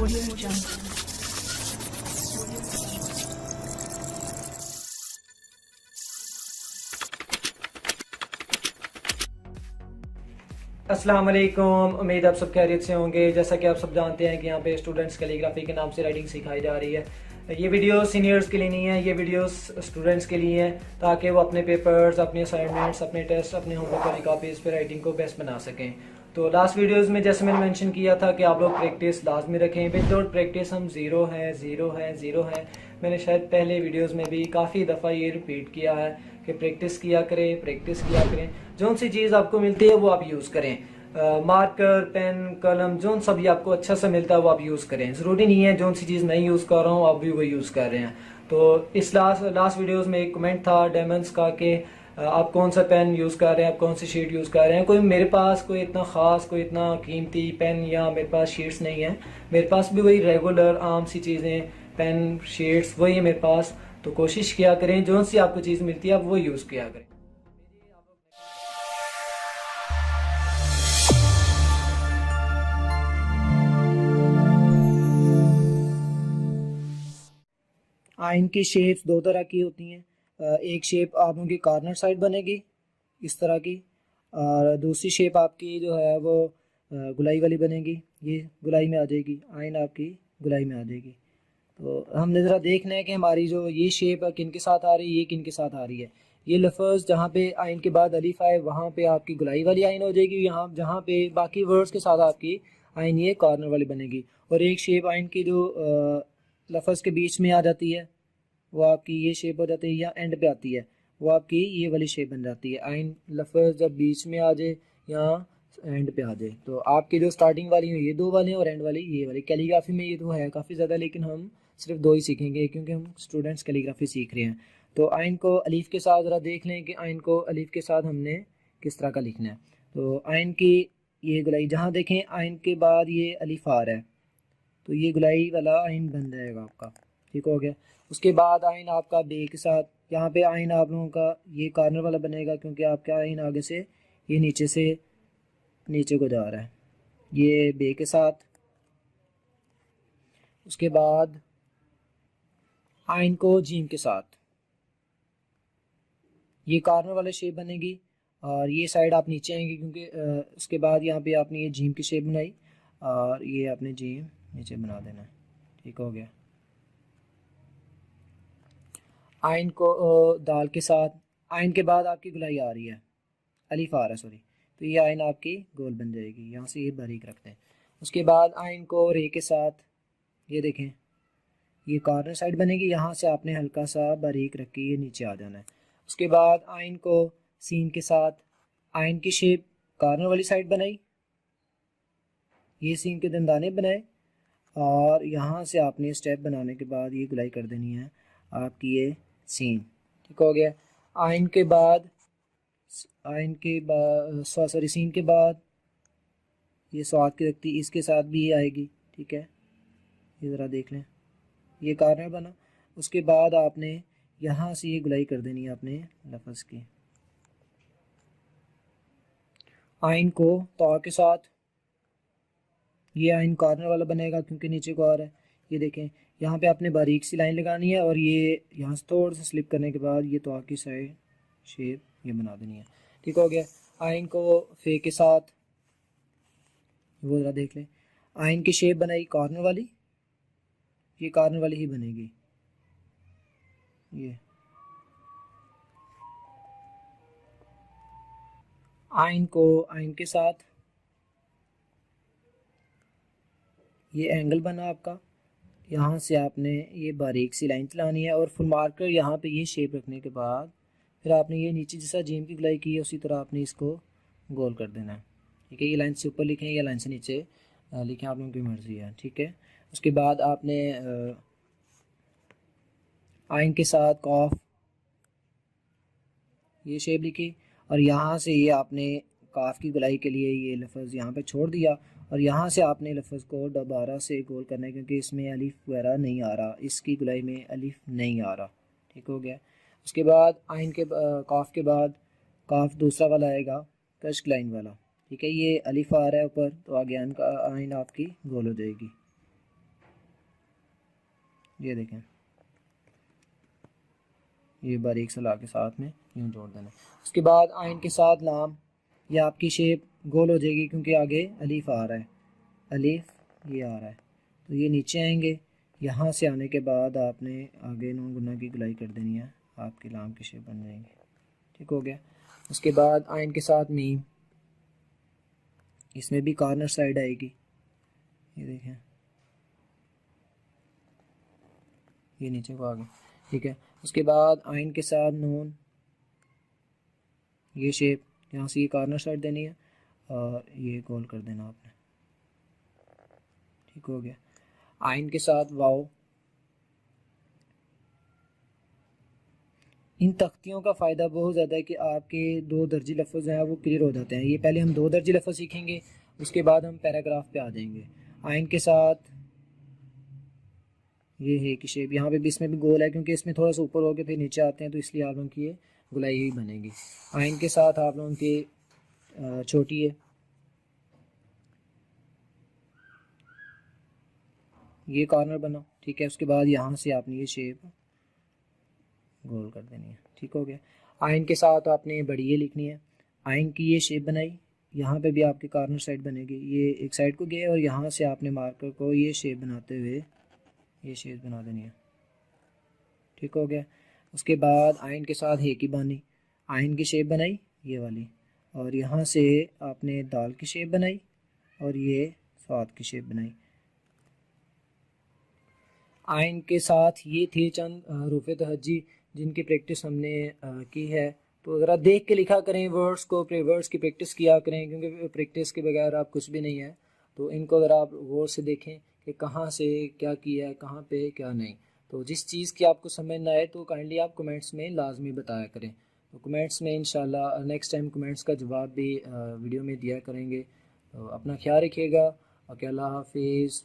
Audio Jungle. अस्सलाम वालेकुम। उम्मीद आप सब खैरियत से होंगे। जैसा कि आप सब जानते हैं कि यहाँ पे स्टूडेंट्स कैलीग्राफी के नाम से राइटिंग सिखाई जा रही है। ये वीडियो सीनियर्स के लिए नहीं है, ये वीडियो स्टूडेंट्स के लिए हैं ताकि वो अपने पेपर्स, अपने असाइनमेंट्स, अपने टेस्ट, अपने होमवर्क वाली कापीज़ पे राइटिंग को बेस्ट बना सकें। तो लास्ट वीडियोस में जैसे मैंने मेंशन किया था कि आप लोग प्रैक्टिस लाजमी रखें। विदाउट प्रैक्टिस हम ज़ीरो हैं। मैंने शायद पहले वीडियोस में भी काफ़ी दफ़ा ये रिपीट किया है कि प्रैक्टिस किया करें। जो सी चीज़ आपको मिलती है वो आप यूज़ करें। मार्कर, पेन, कलम, जो सा भी आपको अच्छा सा मिलता है वो आप यूज़ करें। ज़रूरी नहीं है जो सी चीज़ नहीं यूज़ कर रहा हूँ आप भी वो यूज़ कर रहे हैं। तो इस लास्ट वीडियोस में एक कमेंट था डेमंस का कि आप कौन सा पेन यूज़ कर रहे हैं, आप कौन सी शीट यूज़ कर रहे हैं। मेरे पास कोई इतना ख़ास, कोई इतना कीमती पेन या मेरे पास शीट्स नहीं है। मेरे पास भी वही रेगुलर आम सी चीज़ें, पेन, शीट्स वही है मेरे पास। तो कोशिश किया करें जो सी आपको चीज़ मिलती है आप वो यूज़ किया करें। आइन की शेप्स दो तरह की होती हैं। एक शेप आप उनकी कॉर्नर साइड बनेगी इस तरह की, और दूसरी शेप आपकी जो है वो गुलाई वाली बनेगी। ये गुलाई में आ जाएगी, आइन आपकी गुलाई में आ जाएगी। तो हमने ज़रा देखना है कि हमारी जो ये शेप किन के साथ आ रही है, ये किन के साथ आ रही है। ये लफ्ज़ जहाँ पे आइन के बाद अलिफ आए वहाँ पे आपकी गुलाई वाली आइन हो जाएगी। यहाँ जहाँ पे बाकी वर्ड्स के साथ आपकी आइन ये कॉर्नर वाली बनेगी। और एक शेप आइन की जो लफ्ज़ के बीच में आ जाती है वो आपकी ये शेप हो जाती है, या एंड पे आती है वो आपकी ये वाली शेप बन जाती है। आइन लफ्ज़ जब बीच में आ जाए या एंड पे आ जाए। तो आपकी जो स्टार्टिंग वाली है ये दो वाली हैं और एंड वाली ये वाली। कैलीग्राफी में ये तो है काफ़ी ज़्यादा, लेकिन हम सिर्फ दो ही सीखेंगे क्योंकि हम स्टूडेंट्स कैलीग्राफी सीख रहे हैं। तो आइन को अलीफ के साथ ज़रा देख लें कि आइन को अलीफ के साथ हमने किस तरह का लिखना है। तो आइन की ये गुलाई जहाँ देखें आइन के बाद ये अलीफ आ रहा है तो ये गुलाई वाला आइन बन जाएगा आपका, ठीक हो गया। उसके बाद आइन आपका बे के साथ, यहाँ पे आइन आप लोगों का ये कॉर्नर वाला बनेगा क्योंकि आपका आइन आगे से ये नीचे से नीचे को जा रहा है, ये बे के साथ। उसके बाद आइन को जीम के साथ ये कॉर्नर वाला शेप बनेगी और ये साइड आप नीचे आएंगे क्योंकि उसके बाद यहाँ पे आपने ये जीम की शेप बनाई और ये आपने जीम नीचे बना देना है, ठीक हो गया। आइन को दाल के साथ, आइन के बाद आपकी गुलाई आ रही है, अलीफ आ रहा है सॉरी, तो ये आइन आपकी गोल बन जाएगी। यहाँ से ये बारीक रखते हैं। उसके बाद आइन को रे के साथ, ये देखें ये कॉर्नर साइड बनेगी, यहाँ से आपने हल्का सा बारीक रख के ये नीचे आ जाना है। उसके बाद आइन को सीन के साथ, आइन की शेप कॉर्नर वाली साइड बनाई, ये सीन के दंदाने बनाए और यहाँ से आपने स्टेप बनाने के बाद ये गुलाई कर देनी है आपकी ये सीन, ठीक हो गया। आइन के बाद सॉरी सीन के बाद ये स्वाद की रखती इसके साथ भी ये आएगी, ठीक है। ये ज़रा देख लें ये कॉर्नर बना। उसके बाद आपने यहाँ से ये गुलाई कर देनी है अपने लफ्ज़ की। आइन को तो के साथ, ये आइन कॉर्नर वाला बनेगा क्योंकि नीचे को आ रहा है। ये देखें यहाँ पे आपने बारीक सी लाइन लगानी है और ये यहाँ से थोड़ा सा स्लिप करने के बाद ये तो की साइड शेप ये बना देनी है, ठीक हो गया। आइन को फे के साथ वो ज़रा देख लें, आइन की शेप बनाई कॉर्नर वाली, ये कॉर्नर वाली ही बनेगी। ये आइन को आइन के साथ ये एंगल बना आपका, यहाँ से आपने ये बारीक सी लाइन चलानी है और फुल मार्कर यहाँ पे ये शेप रखने के बाद फिर आपने ये नीचे जैसा जीम की गुलाई की है उसी तरह आपने इसको गोल कर देना है, ठीक है। ये लाइन से ऊपर लिखें या लाइन से नीचे लिखें, आप लोगों की मर्ज़ी है, ठीक है। उसके बाद आपने आइन के साथ कॉफ ये शेप लिखी और यहाँ से ये आपने काफ की गुलाई के लिए ये लफ्ज़ यहाँ पे छोड़ दिया और यहाँ से आपने लफ्ज़ को दोबारा से गोल करना है क्योंकि इसमें अलिफ वगैरह नहीं आ रहा, इसकी गुलाई में अलिफ नहीं आ रहा, ठीक हो गया। उसके बाद आइन के काफ के बाद काफ दूसरा वाला आएगा कश्क लाइन वाला, ठीक है। ये अलिफ आ रहा है ऊपर तो आगे आइन आपकी गोल हो जाएगी। ये देखें, ये बारीक सा ला के साथ में यूँ जोड़ देना। उसके बाद आइन के साथ लाम, ये आपकी शेप गोल हो जाएगी क्योंकि आगे अलीफ आ रहा है, अलीफ ये आ रहा है, तो ये नीचे आएंगे। यहाँ से आने के बाद आपने आगे नून गुना की गुलाई कर देनी है, आपकी लाम की शेप बन जाएंगी। ठीक हो गया। उसके बाद आइन के साथ मीम, इसमें भी कॉर्नर साइड आएगी, ये देखें, ये नीचे को आ गया। ठीक है। उसके बाद आइन के साथ नून, ये शेप यहाँ से ये कॉर्नर साइड देनी है और ये गोल कर देना आपने। ठीक हो गया। आइन के साथ वाव, इन तख्तियों का फ़ायदा बहुत ज़्यादा है कि आपके दो दर्जी लफ्ज़ हैं वो क्लियर हो जाते हैं। ये पहले हम दो दर्जी लफ्ज़ सीखेंगे, उसके बाद हम पैराग्राफ पे आ जाएंगे। आइन के साथ ये है कि शेप, यहाँ पे भी इसमें भी गोल है क्योंकि इसमें थोड़ा सा ऊपर होकर फिर नीचे आते हैं, तो इसलिए आप लोगों की ये गुलाई ही बनेगी। आइन के साथ आप लोगों की छोटी है, ये कॉर्नर बना। ठीक है। उसके बाद यहाँ से आपने ये शेप गोल कर देनी है। ठीक हो गया। आइन के साथ आपने बड़ी ये लिखनी है, आइन की ये शेप बनाई, यहाँ पे भी आपकी कॉर्नर साइड बनेगी, ये एक साइड को गए और यहाँ से आपने मार्कर को ये शेप बनाते हुए ये शेप बना देनी है। ठीक हो गया। उसके बाद आइन के साथ हे की बानी, आइन की शेप बनाई ये वाली, और यहाँ से आपने दाल की शेप बनाई और ये स्वाद की शेप बनाई। आइन के साथ ये थे चंद हरूफ तहज्जी जिनकी प्रैक्टिस हमने की है। तो ज़रा देख के लिखा करें वर्ड्स को, वर्ड्स की प्रैक्टिस किया करें क्योंकि प्रैक्टिस के बगैर आप कुछ भी नहीं है। तो इनको ज़रा आप गौर से देखें कि कहाँ से क्या किया है, कहाँ पे क्या नहीं। तो जिस चीज़ की आपको समझ ना आए तो काइंडली आप कमेंट्स में लाजमी बताया करें। तो कमेंट्स में इंशाल्लाह नेक्स्ट टाइम कमेंट्स का जवाब भी वीडियो में दिया करेंगे। तो अपना ख्याल रखिएगा। ओके, अल्लाह हाफिज़।